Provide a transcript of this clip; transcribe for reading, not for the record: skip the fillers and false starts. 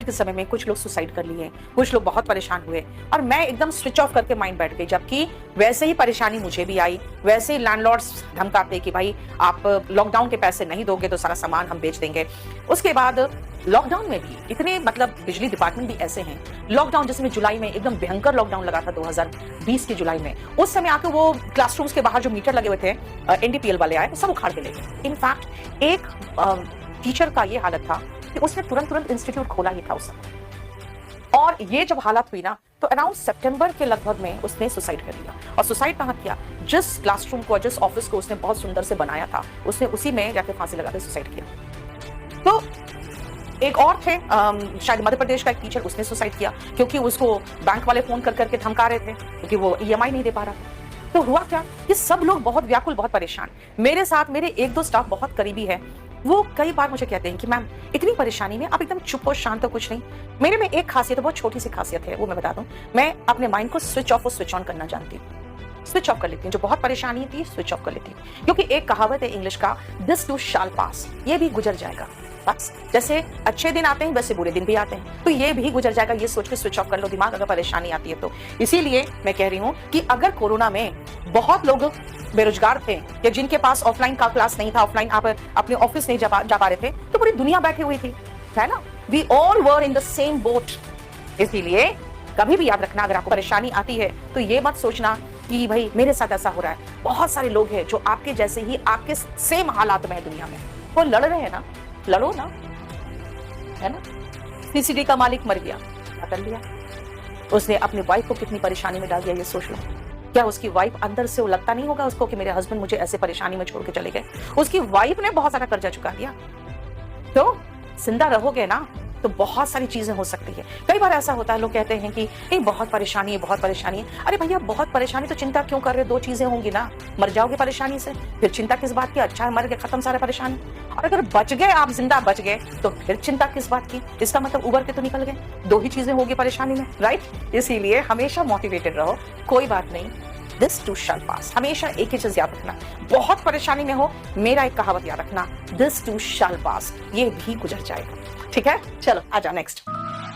के समय में कुछ लोग सुसाइड कर लिए, कुछ लोग बहुत परेशान हुए और मैं एकदम स्विच ऑफ करके माइंड बैठ गई। जबकि वैसे ही परेशानी मुझे भी आई, वैसे ही लैंडलॉर्ड्स धमकाते कि भाई आप लॉकडाउन के पैसे नहीं दोगे तो सारा सामान हम बेच देंगे। उसके बाद लॉकडाउन में भी इतने मतलब बिजली डिपार्टमेंट भी ऐसे हैं, लॉकडाउन जिसमें जुलाई में एकदम भयंकर लॉकडाउन लगा था 2020 की जुलाई में, उस समय आके वो क्लासरूम्स के बाहर जो मीटर लगे हुए थे एनडीपीएल वाले आए, सब उखाड़ के ले गए। इनफैक्ट एक टीचर का ये हालत था कि उसने तुरंत इंस्टीट्यूट खोला ही था उस समय। और ये जब हालत हुई ना तो अराउंड सितंबर के लगभग में उसने सुसाइड कर लिया। और सुसाइड कहाँ किया? जिस क्लासरूम को, जिस ऑफिस को उसने बहुत सुंदर से बनाया था, उसने उसी में जाके फांसी लगा के सुसाइड किया। तो एक और थे शायद मध्य प्रदेश का एक टीचर, उसने सुसाइड किया क्योंकि उसको बैंक वाले फोन कर करके धमका रहे थे क्योंकि वो ईएमआई नहीं दे पा रहा। तो हुआ क्या, ये सब लोग बहुत व्याकुल, बहुत परेशान। मेरे साथ मेरे एक दो स्टाफ बहुत करीबी है, वो कई बार मुझे कहते हैं कि मैम इतनी परेशानी में आप एकदम चुप हो, शांत हो, कुछ नहीं। मेरे में एक खासियत है, बहुत छोटी सी खासियत है, वो मैं बता दूं, मैं अपने माइंड को स्विच ऑफ और स्विच ऑन करना जानती हूँ। स्विच ऑफ कर लेती हूँ, जो बहुत परेशानी थी स्विच ऑफ कर लेती हूँ। क्योंकि एक कहावत है इंग्लिश का, दिस टू शैल पास, ये भी गुजर जाएगा। बस जैसे अच्छे दिन आते हैं वैसे बुरे दिन भी आते हैं, तो ये भी गुजर जाएगा, ये सोच के स्विच ऑफ कर लो दिमाग अगर परेशानी आती है तो। इसीलिए मैं कह रही हूँ कि अगर कोरोना में बहुत लोग बेरोजगार थे या जिनके पास ऑफलाइन का क्लास नहीं था, ऑफलाइन आप अपने ऑफिस नहीं जा पा रहे थे, तो पूरी दुनिया बैठी हुई थी, है ना। We all were in the same boat. इसीलिए कभी भी याद रखना, अगर आपको परेशानी आती है तो ये मत सोचना कि भाई मेरे साथ ऐसा हो रहा है। बहुत सारे लोग हैं जो आपके जैसे ही, आपके सेम हालात में है दुनिया में, वो लड़ रहे हैं ना, लड़ो ना, है ना। सीसीडी का मालिक मर गया, क्या कर लिया उसने? अपनी वाइफ को कितनी परेशानी में डाल दिया, ये सोच लो। क्या उसकी वाइफ अंदर से वो लगता नहीं होगा उसको कि मेरे हस्बैंड मुझे ऐसे परेशानी में छोड़ के चले गए? उसकी वाइफ ने बहुत सारा कर्जा चुका दिया। तो जिंदा रहोगे ना तो बहुत सारी चीजें हो सकती है। कई बार ऐसा होता है, लोग कहते हैं कि नहीं बहुत परेशानी है, बहुत परेशानी है। अरे भैया बहुत परेशानी तो चिंता क्यों कर रहे हो? दो चीजें होंगी ना, मर जाओगे परेशानी से, फिर चिंता किस बात की? अच्छा है मर गए, खत्म सारा परेशानी। और अगर बच गए, आप जिंदा बच गए, तो फिर चिंता किस बात की? इसका मतलब उबर के तो निकल गए। दो ही चीजें होगी परेशानी में, राइट। इसीलिए हमेशा मोटिवेटेड रहो, कोई बात नहीं, दिस टू शैल पास। हमेशा एक ही चीज याद रखना, बहुत परेशानी में हो, मेरा एक कहावत याद रखना, दिस टू शैल पास, ये भी गुजर जाएगा। ठीक है, चलो आ जाओ नेक्स्ट।